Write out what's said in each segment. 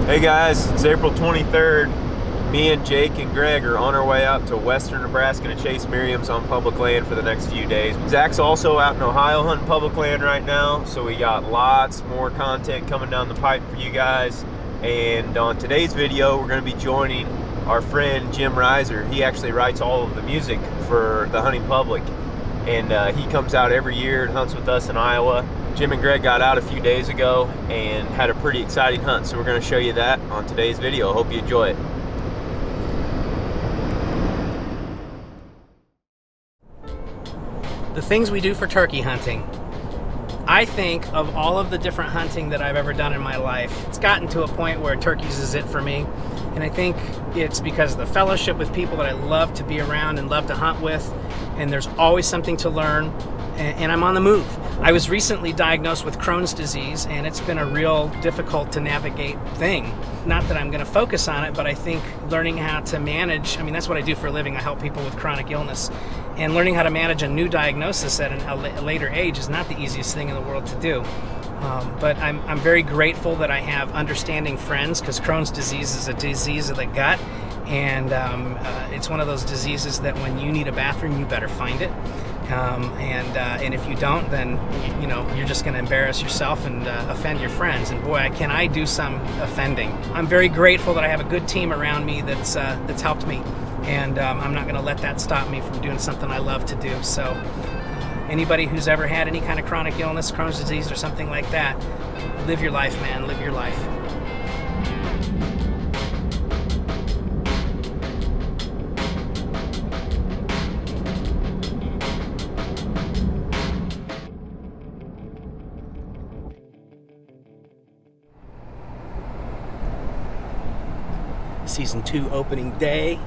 Hey guys, it's April 23rd. Me and Jake and Greg are on our way out to western Nebraska to chase Miriams on public land for the next few days. Zach's also out in Ohio hunting public land right now, so we got lots more content coming down the pipe for you guys. And on today's video, we're going to be joining our friend Jim Ryser. He actually writes all of the music for the hunting public, and he comes out every year and hunts with us in Iowa. Jim and Greg got out a few days ago and had a pretty exciting hunt, so we're going to show you that on today's video. Hope you enjoy it. The things we do for turkey hunting. I think of all of the different hunting that I've ever done in my life, it's gotten to a point where turkeys is it for me. And I think it's because of the fellowship with people that I love to be around and love to hunt with. And there's always something to learn. And I'm on the move. I was recently diagnosed with Crohn's disease, and it's been a real difficult to navigate thing. Not that I'm going to focus on it, but I think learning how to manage, that's what I do for a living. I help people with chronic illness. And learning how to manage a new diagnosis at a later age is not the easiest thing in the world to do. But I'm very grateful that I have understanding friends, because Crohn's disease is a disease of the gut. And it's one of those diseases that when you need a bathroom, you better find it. And if you don't, then you're just going to embarrass yourself and offend your friends. And boy, can I do some offending. I'm very grateful that I have a good team around me that's helped me, and I'm not going to let that stop me from doing something I love to do. So anybody who's ever had any kind of chronic illness, Crohn's disease or something like that, live your life, man. Live your life. Season 2 opening day.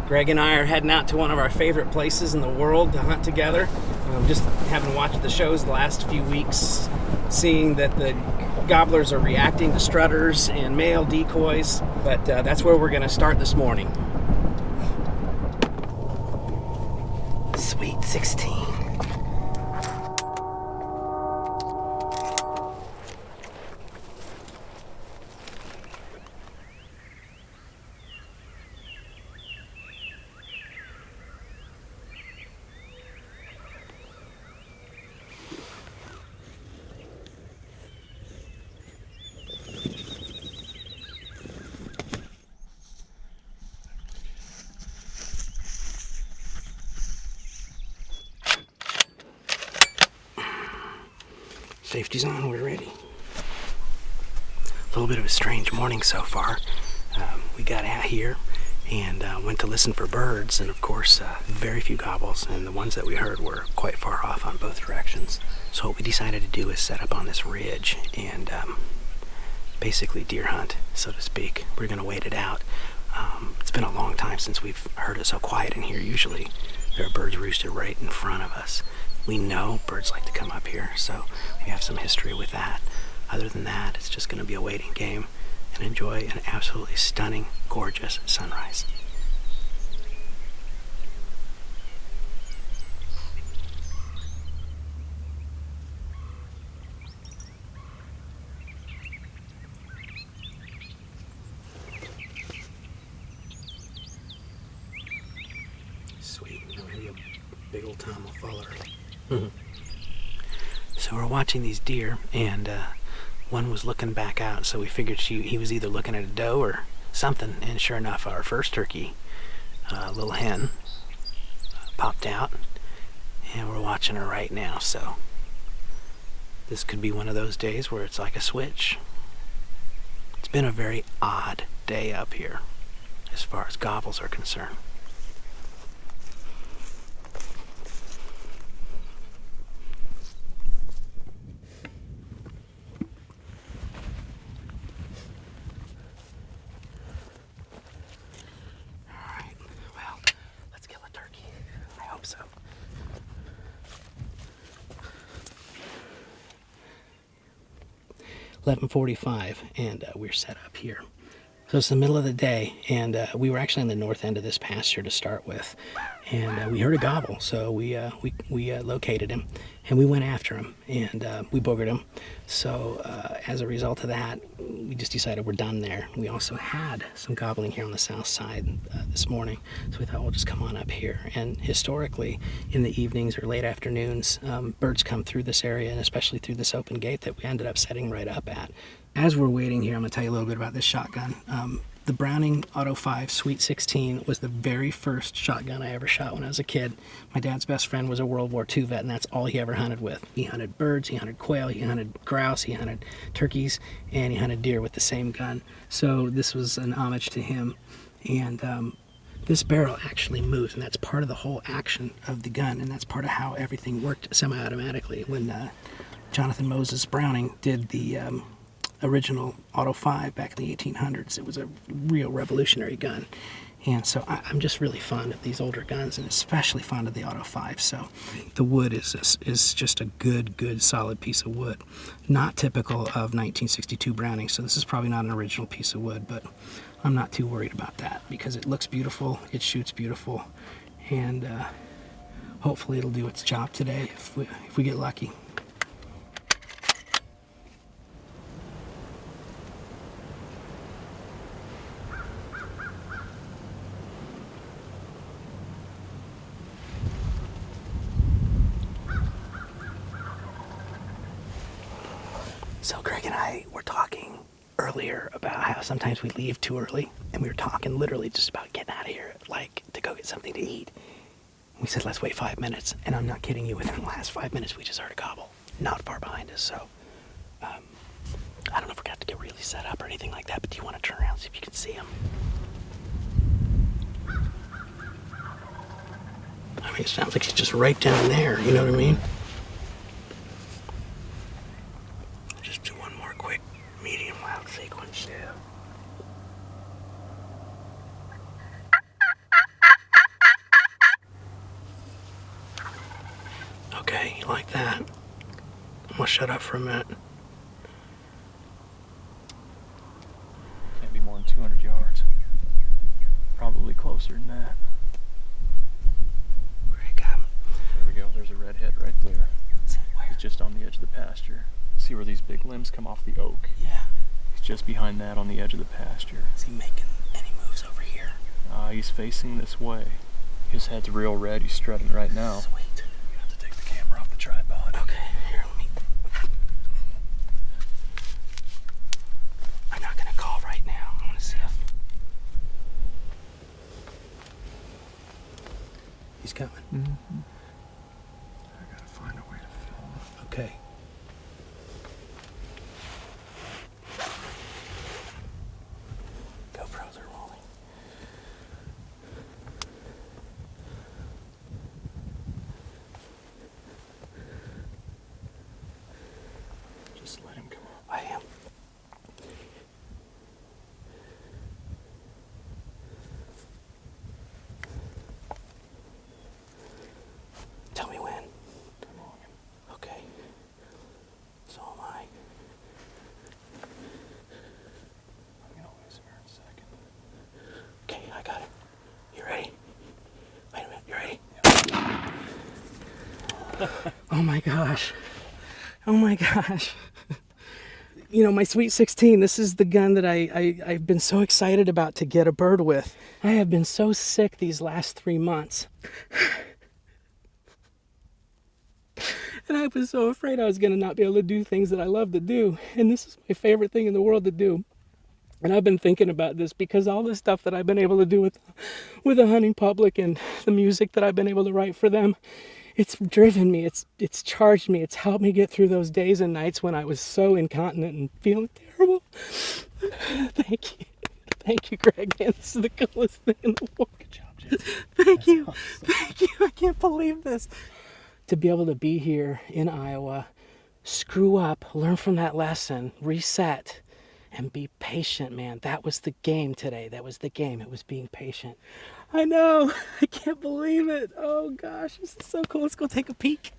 Greg and I are heading out to one of our favorite places in the world to hunt together. Just having watched the shows the last few weeks, seeing that the gobblers are reacting to strutters and male decoys, but that's where we're going to start this morning. Sweet 16. Safety's on, we're ready. A little bit of a strange morning so far. We got out here and went to listen for birds, and of course very few gobbles, and the ones that we heard were quite far off on both directions. So what we decided to do is set up on this ridge and basically deer hunt, so to speak. We're going to wait it out. It's been a long time since we've heard it so quiet in here. Usually there are birds roosted right in front of us. We know birds like to come up here, so we have some history with that. Other than that, it's just going to be a waiting game and enjoy an absolutely stunning, gorgeous sunrise. Sweet, maybe a big old tom will follow her. So we're watching these deer, and one was looking back out, so we figured he was either looking at a doe or something, and sure enough, our first turkey, little hen, popped out, and we're watching her right now. So this could be one of those days where it's like a switch. It's been a very odd day up here as far as gobbles are concerned. So 11:45, and we're set up here. So it's the middle of the day, and we were actually on the north end of this pasture to start with, and we heard a gobble. So we located him, and we went after him, and we boogered him. So as a result of that, we just decided we're done there. We also had some gobbling here on the south side this morning, so we thought we'll just come on up here. And historically, in the evenings or late afternoons, birds come through this area, and especially through this open gate that we ended up setting right up at. As we're waiting here, I'm going to tell you a little bit about this shotgun. The Browning Auto 5 Sweet 16 was the very first shotgun I ever shot when I was a kid. My dad's best friend was a World War II vet, and that's all he ever hunted with. He hunted birds, he hunted quail, he hunted grouse, he hunted turkeys, and he hunted deer with the same gun. So this was an homage to him. And this barrel actually moves, and that's part of the whole action of the gun, and that's part of how everything worked semi-automatically. When Jonathan Moses Browning did the original Auto 5 back in the 1800s. It was a real revolutionary gun. And so I'm just really fond of these older guns, and especially fond of the Auto 5. So the wood is just a good, solid piece of wood. Not typical of 1962 Browning, so this is probably not an original piece of wood, but I'm not too worried about that because it looks beautiful, it shoots beautiful, and hopefully it'll do its job today if we get lucky. So Greg and I were talking earlier about how sometimes we leave too early, and we were talking literally just about getting out of here, like to go get something to eat. We said, let's wait 5 minutes, and I'm not kidding you, within the last 5 minutes we just heard a gobble, not far behind us. So I don't know if we're gonna have to get really set up or anything like that, but do you want to turn around and see if you can see him? I mean, it sounds like he's just right down there, you know what I mean? Just do one more quick medium loud sequence. Yeah. Okay, you like that? I'm gonna shut up for a minute. Can't be more than 200 yards. Probably closer than that. There we go, there's a redhead right there. He's just on the edge of the pasture. See where these big limbs come off the oak? Yeah. He's just behind that on the edge of the pasture. Is he making any moves over here? He's facing this way. His head's real red, he's strutting right now. Sweet. You have to take the camera off the tripod. Okay, here, let me... I'm not gonna call right now. I wanna see if... He's coming. Mm-hmm. I gotta find a way to film. Okay. GoPros are rolling. Just let him come up. I am. Tell me when. Come on. Okay. So am I. I'm gonna lose him here in a second. Okay, I got it. You ready? Wait a minute, you ready? Yeah. Oh my gosh. Oh my gosh. You know, my Sweet 16, this is the gun that I've been so excited about to get a bird with. I have been so sick these last 3 months. And I was so afraid I was going to not be able to do things that I love to do. And this is my favorite thing in the world to do. And I've been thinking about this because all the stuff that I've been able to do with the hunting public and the music that I've been able to write for them, it's driven me, it's charged me, it's helped me get through those days and nights when I was so incontinent and feeling terrible. Thank you. Thank you, Greg, man. This is the coolest thing in the world. Good job, Jim. Thank you. Awesome. Thank you. I can't believe this. To be able to be here in Iowa, screw up, learn from that lesson, reset, and be patient, man. That was the game today. That was the game. It was being patient. I know. I can't believe it. Oh, gosh. This is so cool. Let's go take a peek.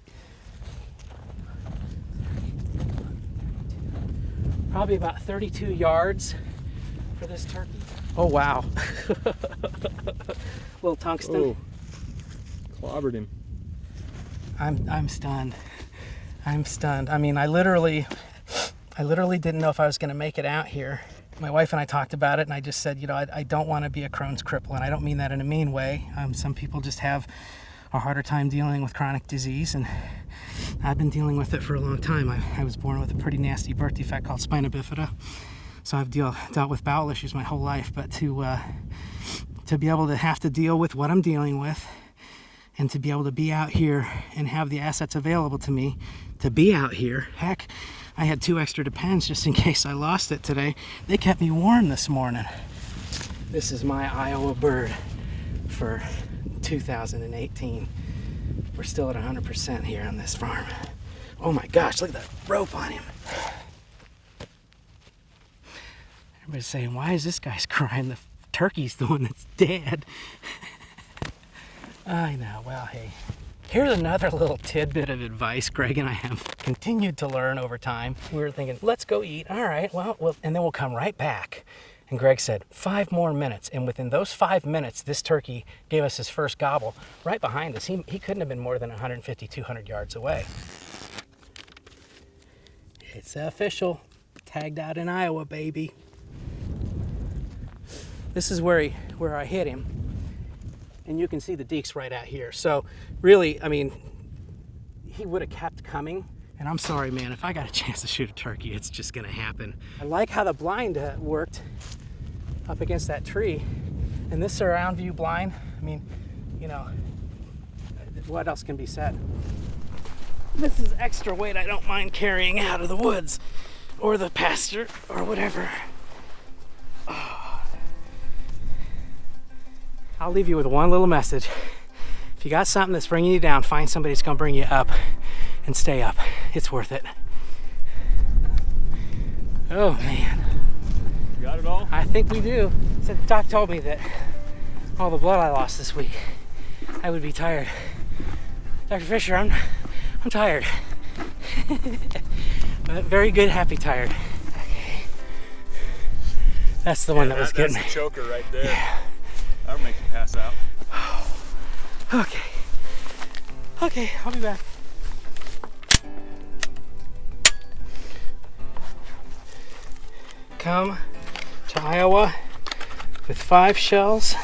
Probably about 32 yards for this turkey. Oh wow. Little tungsten. Oh, clobbered him. I'm stunned. I'm stunned. I mean, I literally didn't know if I was going to make it out here. My wife and I talked about it, and I just said, you know, I don't want to be a Crohn's cripple, and I don't mean that in a mean way. Some people just have a harder time dealing with chronic disease, and I've been dealing with it for a long time. I was born with a pretty nasty birth defect called spina bifida, so I've dealt with bowel issues my whole life. But to be able to have to deal with what I'm dealing with, and to be able to be out here and have the assets available to me to be out here, heck, I had 2 extra Depends just in case I lost it today. They kept me warm this morning. This is my Iowa bird for 2018. We're still at 100% here on this farm. Oh my gosh, look at that rope on him. Everybody's saying, why is this guy's crying? The turkey's the one that's dead. I know, well, hey. Here's another little tidbit of advice Greg and I have continued to learn over time. We were thinking, let's go eat. All right, well, and then we'll come right back. And Greg said, 5 more minutes. And within those 5 minutes, this turkey gave us his first gobble right behind us. He couldn't have been more than 150, 200 yards away. It's official. Tagged out in Iowa, baby. This is where I hit him. And you can see the deeks right out here. So really, I mean, he would have kept coming. And I'm sorry, man, if I got a chance to shoot a turkey, it's just gonna happen. I like how the blind worked up against that tree. And this surround view blind, I mean, you know, what else can be said? This is extra weight I don't mind carrying out of the woods or the pasture or whatever. Oh. I'll leave you with one little message. If you got something that's bringing you down, find somebody that's gonna bring you up and stay up. It's worth it. Oh man. You got it all? I think we do. So the doc told me that all the blood I lost this week, I would be tired. Dr. Fisher, I'm tired. But very good, happy tired. Okay. That's the one that was getting me. That's the choker right there. Yeah. That'll make you pass out. Okay. Okay, I'll be back. Come to Iowa with 5 shells.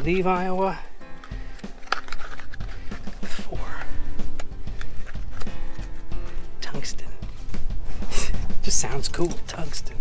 Leave Iowa with 4. Tungsten. Just sounds cool, tungsten.